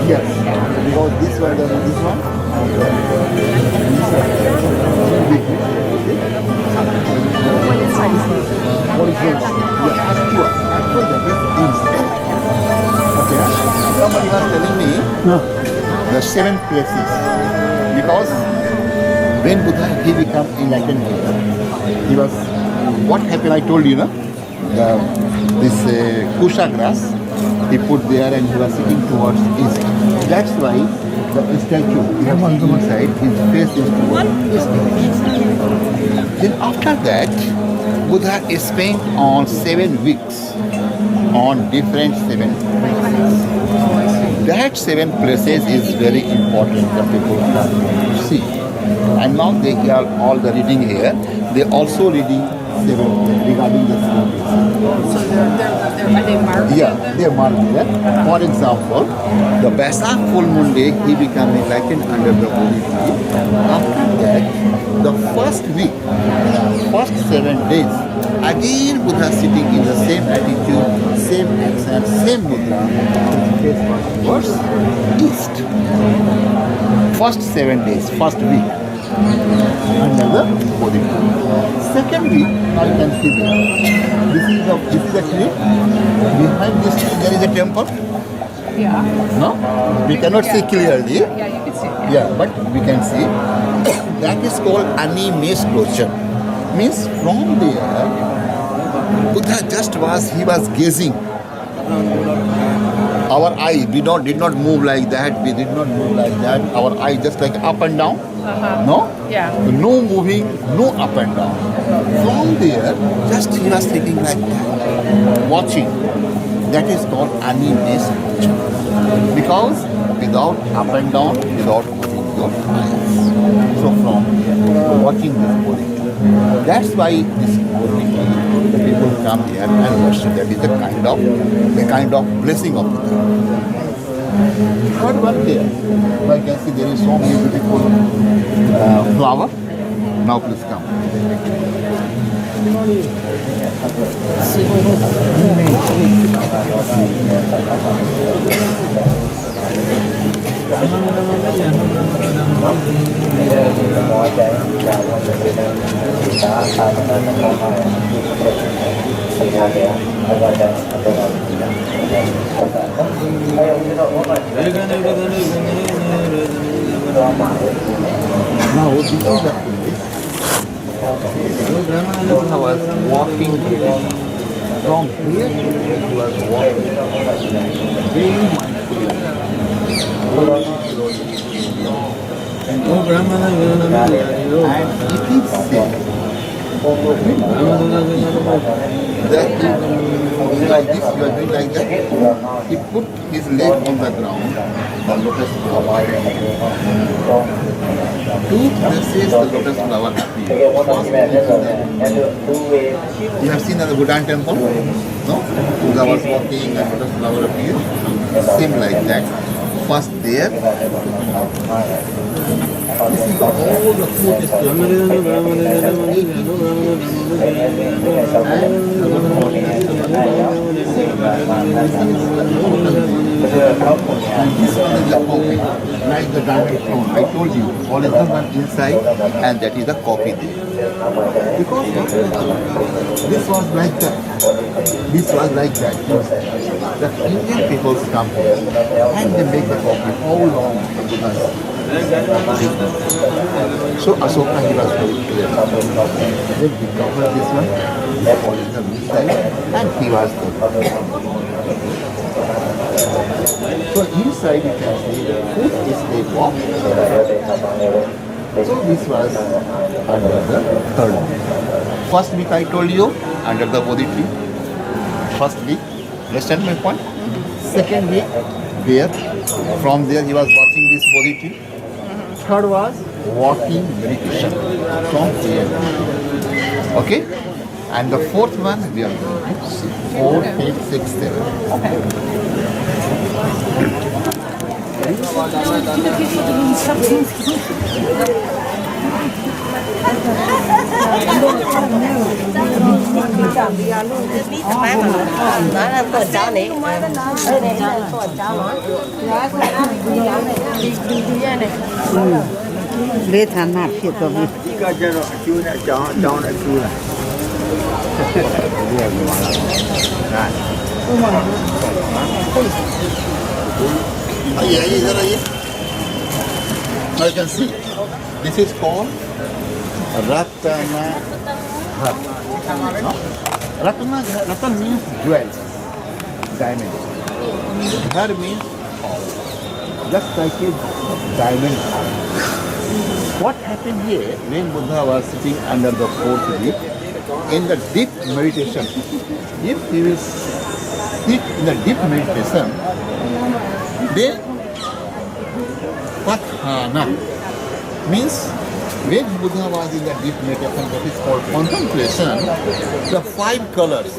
Yes, because this one and this one. What is this? Yeah, Astua. Astua, that is okay. Somebody was telling me the 7 places because when Buddha he became enlightened Buddha, he was what happened? I told you, no? This kusha grass he put there and he was sitting towards east. That's why the statue you have on the side his face is towards east. Then after that, Buddha is spent on 7 weeks on different 7 places. That 7 places is very important that people have to see. And now they hear all the reading here. They also reading 7 regarding the 7 places. So are they marked? Yeah, they are marked there. For example, the Basak full moon day, he became enlightened under the Bodhi tree. After that, the first week, first 7 days, again Buddha sitting in the same attitude, same action, same mudra, his face was towards east. First 7 days, first week, under the Bodhi tree. Second week, now you can see there. This is a tree. Behind this tree, there is a temple. Yeah. No? We cannot see clearly. Yeah, you can see. Yeah, but we can see. That is called animes closure. Means from there, Buddha just was, he was gazing. Our eye did not move like that. We did not move like that. Our eye just like up and down. No? Yeah. No moving, no up and down. From there, just he was sitting like that, watching. That is called animes closure. Because without up and down, without moving your eyes. So from watching this body. That's why this body, the people come here and worship. That is the kind of blessing of Buddha. Third one there, I can see there is so many beautiful flower. Now please come. Now this is the place. Buddha was walking from here. He was walking very mindfully. And it is said that he like this, you are doing like that. He put his leg on the ground, the lotus flower. 2 places the lotus flower appears. You have seen at the Bhutan temple? No? Buddha was walking and lotus flower appears. Same like that. First there. This is all the food is and this one is the copy, like the Dante throne. I told you, all is the one inside, and that is the copy there. Because this was like that. This was like that. The Indian people come here and they make the copy. How long? So Asoka he was very clear. Then he covered this one, all is the inside, and he was there. So inside you can see the food is a walk. So this was under the third week. First week I told you, under the Bodhi tree. First week, understand my point? Second week, there. From there he was watching this Bodhi tree. Third was walking meditation from here. Okay? And the fourth one we are going to see. 4, 5, 6, 7. Okay. bán mà nó là tuần cháu này đây này là tuần cháu nó lê thản nạt thiệt rồi vì cái cho nó chú này cho này chú này Now you can see, this is called Ratana Har. No? Ratan means jewels, diamond. Har means just like a diamond heart. What happened here when Buddha was sitting under the fourth leaf in the deep meditation? If he will sit in the deep meditation, then Pathana means when Buddha was in the deep meditation, that is called contemplation, the 5 colors,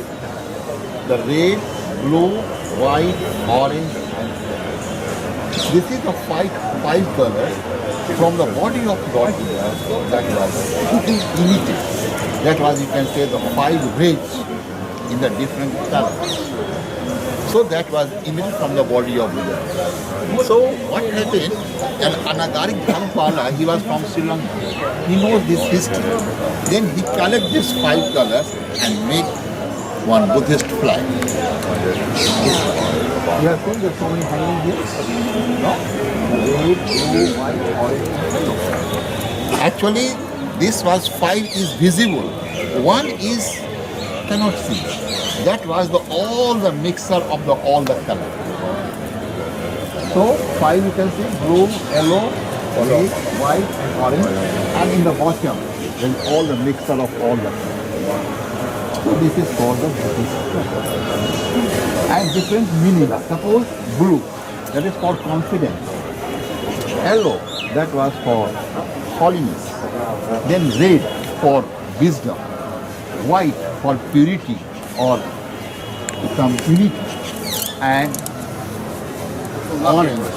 the red, blue, white, orange and red. This is the five colors from the body of Lord Buddha that was emitted. That was, you can say, the 5 rays in the different colors. So that was emitted from the body of Buddha. So what happened? An Anagarik Dhampala, he was from Sri Lanka. He knows this history. Then he collected these 5 colors and make one Buddhist flag. You have seen there's so many hanging here? No? Red, blue, white, orange, yellow. Actually, this was 5 is visible. 1 is cannot see. That was all the mixture of all the color. So 5 you can see blue, yellow, red, white and orange, and in the bottom there is all the mixture of all the color. So this is called the Buddhist color. And different meanings. Suppose blue, that is for confidence. Yellow, that was for holiness. Then red for wisdom. White for purity or some unity. And orange.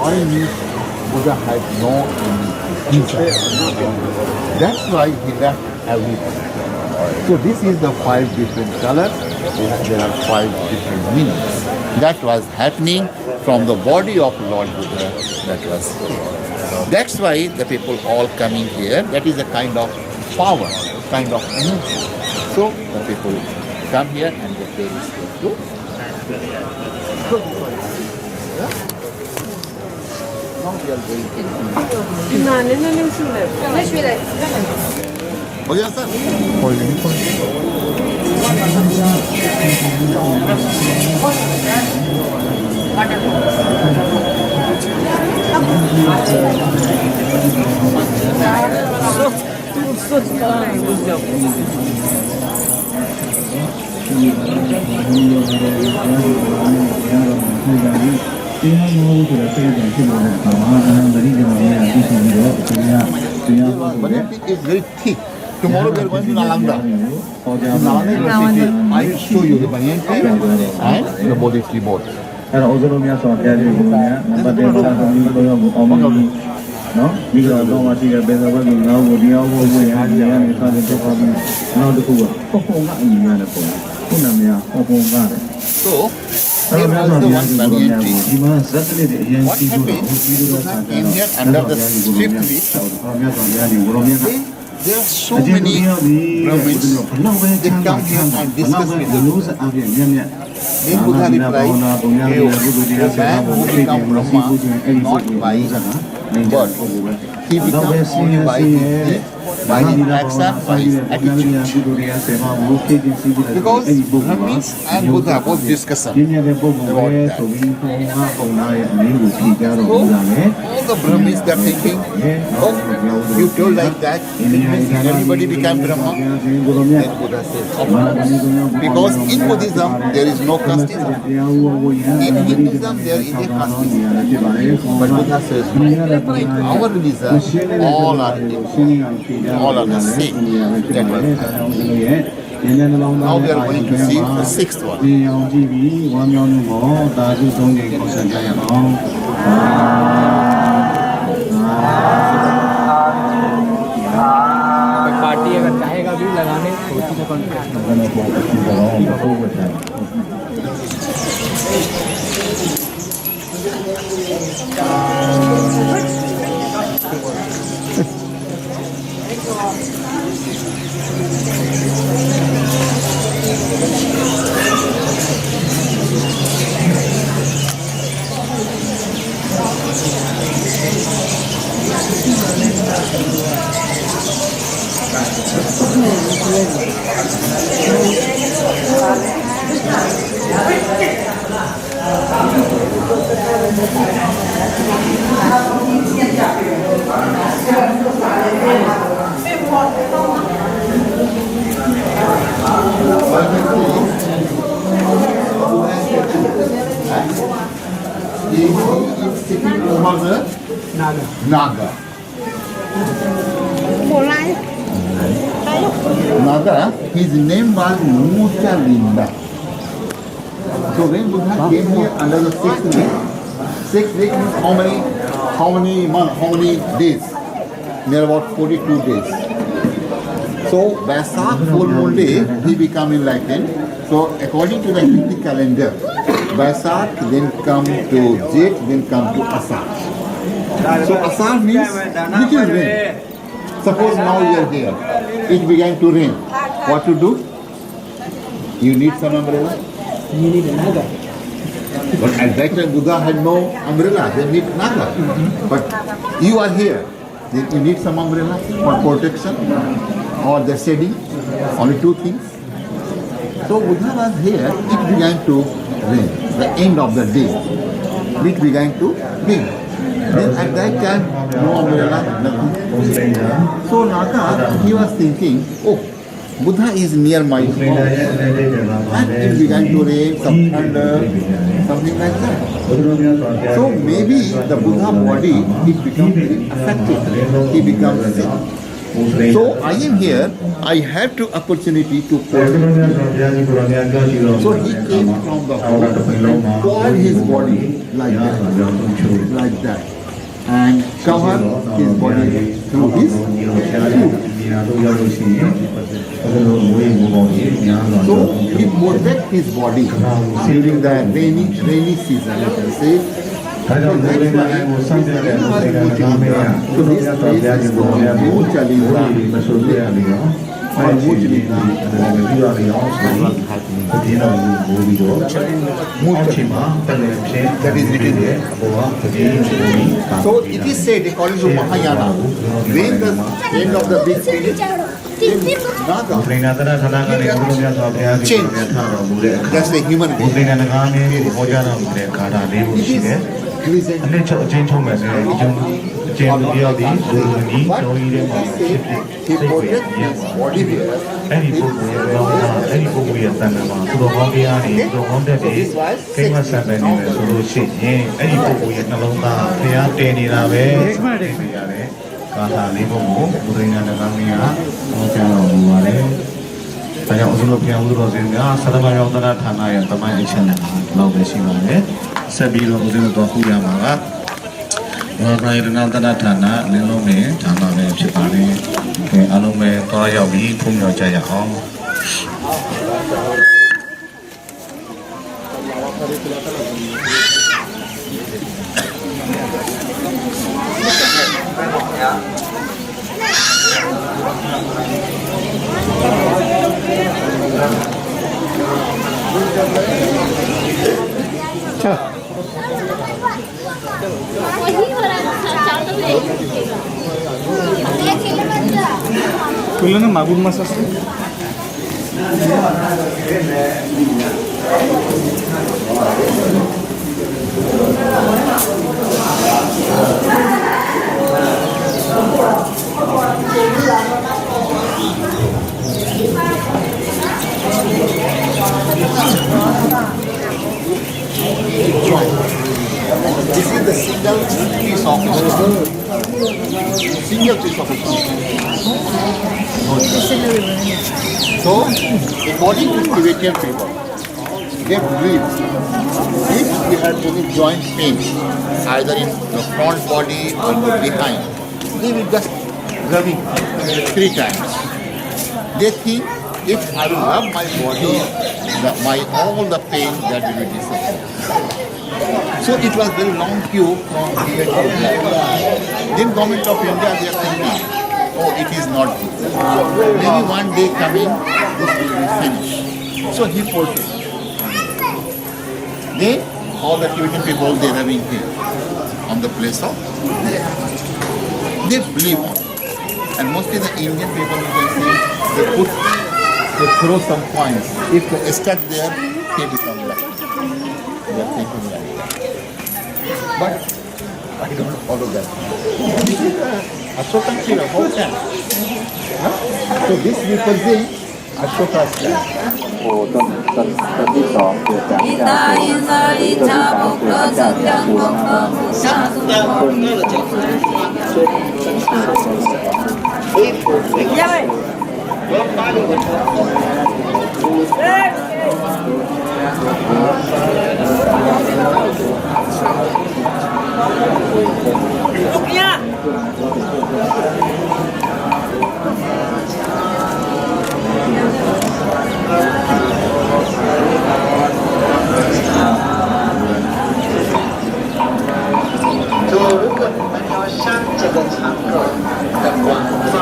Orange means Buddha had no desire. That's why he left everything. So this is the 5 different colors. There are 5 different meanings. That was happening from the body of Lord Buddha. That was here. That's why the people all coming here. That is a kind of power, kind of energy. So the people come here and they pay respect to. Now we are going to. Oh yes, sir. But it is very thick. Tomorrow we are going to Nalanda. Nalanda University, I will show you the banyan tree and the Bodhi tree both. အဲ့တော့အုပ်စုများဆောင်ပြတယ်ကိုများနံပါတ်1စာသမီးကိုရောအောင်နော်ပြီးတော့တော့မရှိတဲ့ပေသာဘက်ကိုငါ့ကိုတရားဟောဝင်ရနေရတယ်စာတဲ့တော့ပြီးနောက်တစ်ခုကပုံကအညီရတယ်ပေါ့ခုနကပုံကတယ် So here was the one banyan tree. ဒီမှာဇက်လေးတွေအရင် What စီးလို့ happened? ဒီလို Buddha came here under the strip tree. မြတ်စွာဘုရားဒီဝရမြတ် There are so many Brahmins. They come here and discuss with the Buddha. Then Buddha replied, "You, the man who become Brahma, not by birth. He becomes only by his deed, by his action, by his attitude." Because Brahmins and Buddha both discussion about that. So all the Brahmins they are thinking, oh, you told like that, it means everybody become Brahma. Then Buddha says, because in Buddhism there is no casteism. In Hinduism there is a casteism. But Buddha says, no. In our religion, all are equal. All are the same. That was happening. Now we are going to see the 6th one. ဒီအောင်ကြည့်ပြီးဝမ်းမြောက်မှုကိုသာဓုသုံးကြိမ်ခေါ်ဆက်ကြရအောင် party अगर चाहेगा भी लगाने होती है contract ဘယ်လိုပေါ့ဒီတော့ပို့ဝတ်ထားHe is sitting over the Naga. Naga, his name was Muchalinda. So when Buddha came here under the sixth week means how many months, how many days? Near about 42 days. So Vaisakh full moon day, he become enlightened. So according to the Hindi calendar, Vaisakh then come to Jeth, then come to Asakh. So Asakh means little rain. Suppose now you are here, it began to rain. What to do? You need some umbrella? You need a naga. But at that time Buddha had no umbrella, they need naga. But you are here, then you need some umbrella for protection or the shading, only two things. So Buddha was here, it began to rain, the end of the day, it began to rain. Then at that time, no umbrella, nothing. So Naga, he was thinking, oh, Buddha is near my house. And it began to rain, some thunder, something like that. So maybe the Buddha body, it becomes very affected. He becomes sick. So I am here, I have to opportunity to protect. So he came from the house and coiled his body like that. And cover his body through his food. So he protect his body during the rainy season, let us say. So that's why so this place is called Muchalinda. Or Muchalinda. That is written there. So it is said according to Mahayana, when the end of the big finish, Naga, change. That's the human being. It is အနှစ်ချုပ်အချင်းချုပ်မယ်ဆိုရင်အကျဉ်းတယောက်ဒီလူကြီး But တော်ကြီးတဲ့မှာ he protect his body here. အဲ့ဒီပုဂ္ဂိုလ်ရဲ့လောကအဲ့ဒီပုဂ္ဂိုလ်ရဲ့တန်ခါမှာသူတော်ကောင်းတရားတွေသူတော်ကောင်းတဲ့တွေကိမဆန်တယ်နေတယ်ဆိုလို့ရှိရင်အဲ့ဒီပုဂ္ဂိုလ်ရဲ့နှလုံးသားဖျားတင်နေတာပဲသိရတယ်ကာထာလေးပုဂ္ဂိုလ်ဘုရင်ကလည်းကောင်းကြီးကဟောကြားတော်မူပါတယ်ဒါကြောင့်အစုလို့ပြန်ဦးတော်စင်ကသတ္တမယောသနာဌာနရဲ့တမိုင်းအချက်နဲ့လောက်ပဲရှိပါတယ်ဆက်ပြီးတော့ဦးဇင်းတို့ခုရမှာကဘာယရဏတနာဌာနလင်းလုံးနဲ့ဌာနပဲဖြစ်ပါလေ။အားလုံးပဲသွားရောက်ပြီးဖုံးမြော်ကြရအောင်তুলনা মাগুর মাছ আছে This is the single piece of So, according to Tibetan people, they believe if we have any joint pain, either in the front body or the behind, they will just rubbing 3 times. They think if I will love my body, all the pain that will be disappeared. So it was very long queue from here to there. Then government of India, they are thinking, oh, it is not good. Maybe one day coming, this will be finished. So he portrayed. They, all the Tibetan people, they are having here on the place of they believe on. And mostly the Indian people, you can see, they throw some coins. If they stuck there, they become like. They are thinking like that. But I don't follow that. This is Ashoka Shiva, how can? So this represents Ashoka's land. โอ้ต้นที่สองเกิดจากการโกต้นที่สามเกิดจากการโก就如果你们要向这个长口的广泛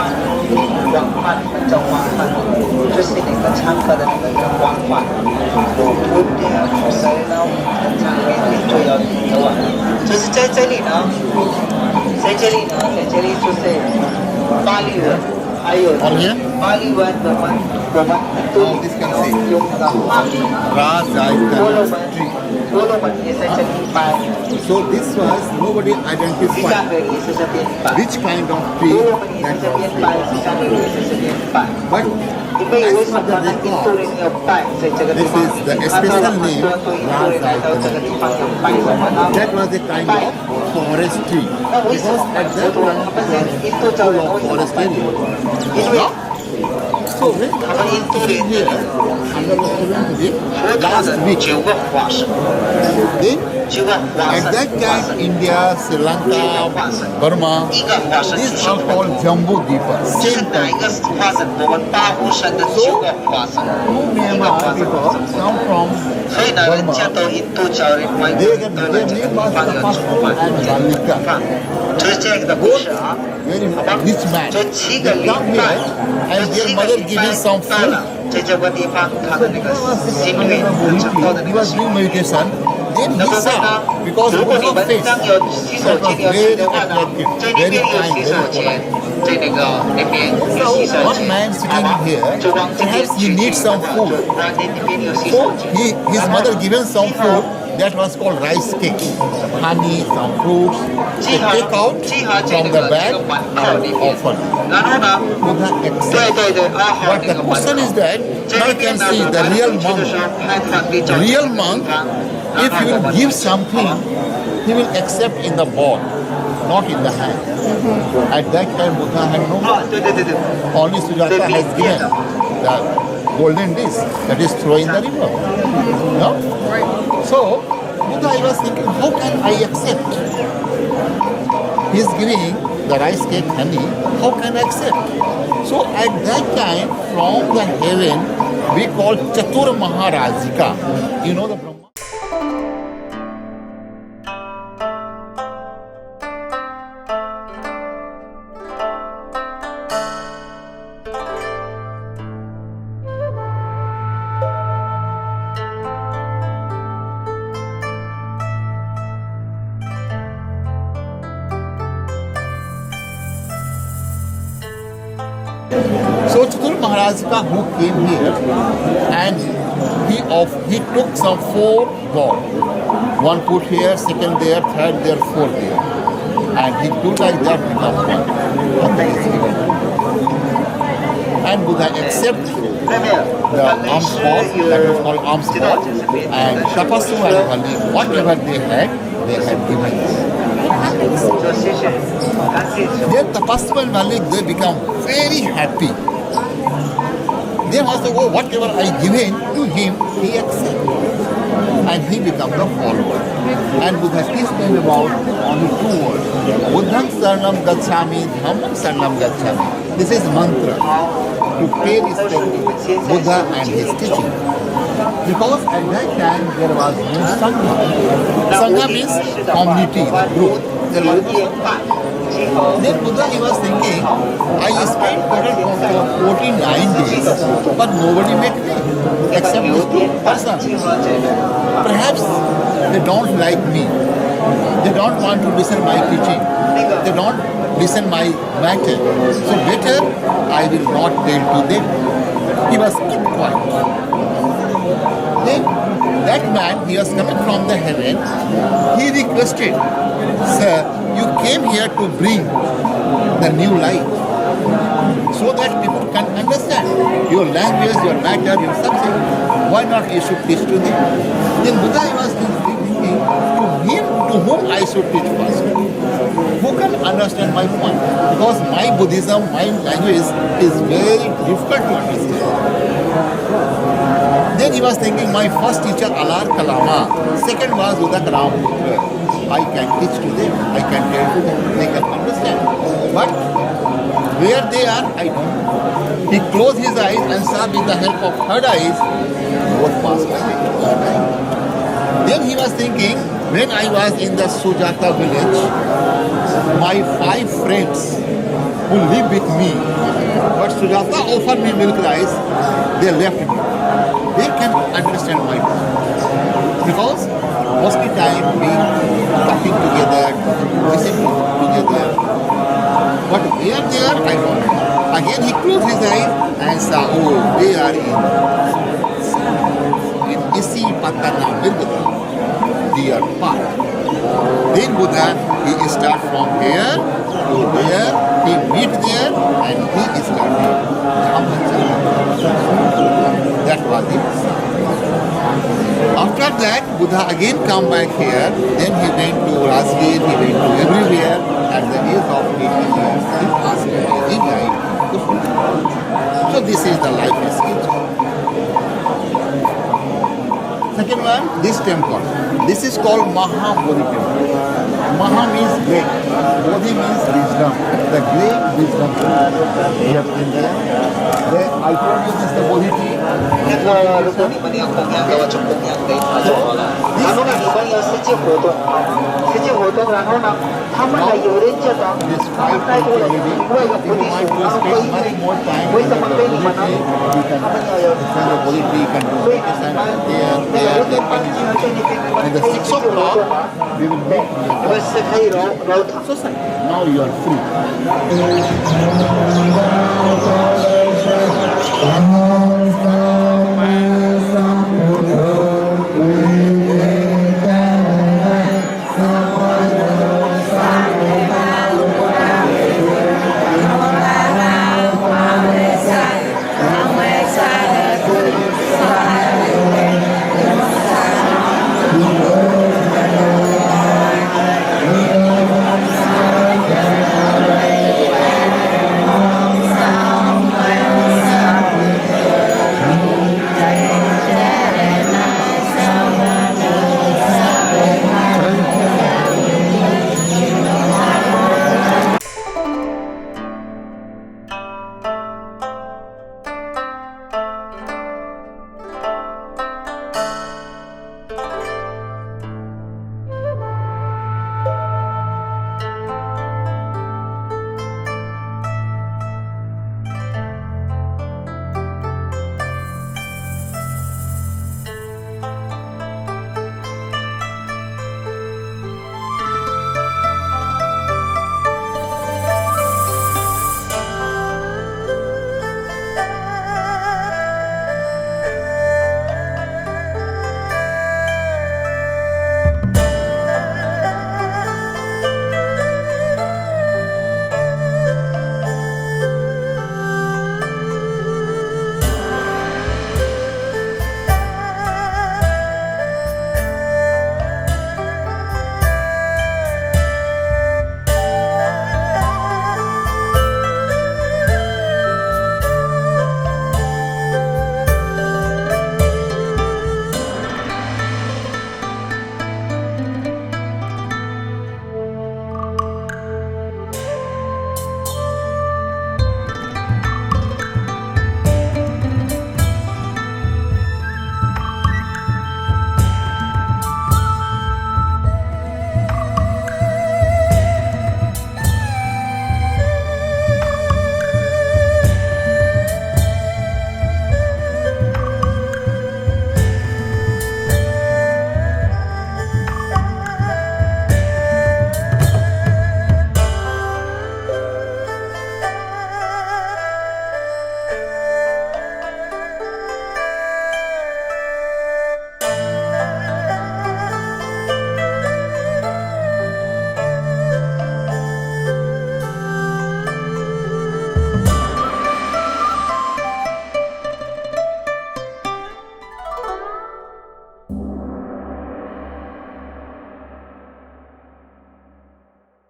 这广泛就是那个长口的那个广泛我不一定要去谁呢常面对就要听的话就是在这里呢在这里就是巴利文还有巴利文我们都用的话所罗门也在这里拜 So this was nobody identified which kind of tree that was here. But as per the record, this is the special name that was a kind of forest tree because at that time it was full of forest area. So when I came here under the Supreme last week, then at that time India, Sri Lanka, Burma, these are called Jambu Deepa, same time. So Myanmar people come from Burma. Their name was Tapaspu and Valika. Both very rich man. They come here and their mother giving some food. He was doing meditation. Then he saw, because of her face, that was very attractive, very kind, very polite. So one man sitting here, perhaps he needs some food. So his mother given some food that was called rice cake, honey, some fruits. They take out from the bag and offer. Buddha accepts. But the question is that now you can see the real monk. Real monk, if he will give something, he will accept in the bowl, not in the hand. At that time, Buddha had no monk. Only Sujata has given the golden dish that is thrown in the river. No? So, Buddha, I was thinking, how can I accept? He is giving the rice cake honey, how can I accept? So at that time, from the heaven, we call Chatur Maharajika. You know the Brahma? So Chatur Maharajika who came here and he took some 4 gods. One put here, second there, third there, fourth there. And he took like that become one. Nothing is given. And Buddha accepted the alms pot, that was called alms pot. And Tapasu and Bali, whatever they had given. Then Tapasu and Malik, they become very happy. They must say, oh, whatever I give in to him, he accepts. And he becomes the follower. And Buddha teaches them about only 2 words. Buddham Saranam Gacchami, Dhammam Saranam Gacchami. This is mantra. to pay respect to Buddha and his teaching. Because at that time there was no Sangha. Sangha means community, the group. The then Buddha, he was thinking, I spent total for 49 days, but nobody met me except these two persons. Perhaps they don't like me. They don't want to listen my teaching. They don't listen my matter. So better I will not tell to them. He was kept quiet. Then that man, he was coming from the heaven. He requested, Sir, you came here to bring the new light so that people can understand your language, your matter, your subject. Why not you should teach to them? Then Buddha was thinking, to whom I should teach first? Who can understand my point? Because my Buddhism, my language is very difficult to understand. Then he was thinking, my first teacher, Alar Kalama. Second was Udak Ram. I can teach to them, I can tell to them, they can understand. But where they are, I don't know. He closed his eyes and saw with the help of third eyes, both passed away. Then he was thinking, when I was in the Sujata village, my 5 friends who live with me, but Sujata offered me milk rice, they left me. They can understand my point. Because most of the time we talking together, listening together. But where they are, I don't know. Again he closed his eyes and saw, oh, they are in Isi Patana Virgata, their path. Then Buddha, he start from here to there, he meet there and he started that was it. After that, Buddha again come back here, then he went to Rajgir, he went to everywhere, at the age of 80 years, he passed away in life. So this is the life sketch. Second one, this temple. This is called Mahabodhi temple. Maha means great, Bodhi means wisdom, the great wisdom. You have seen there. I told you this is the Bodhi tree. 那个，如果你们要供养的话，就供养给他就好了。然后呢，你们有实际活动，然后呢，他们呢有人觉得太多了，另外一个菩提树，然后可以为什么对你们呢？他们要有，所以你们那个有点帮助，所以你可以跟他们一起去活动啊。We will make 你们是可以揉。 society. Now you are free.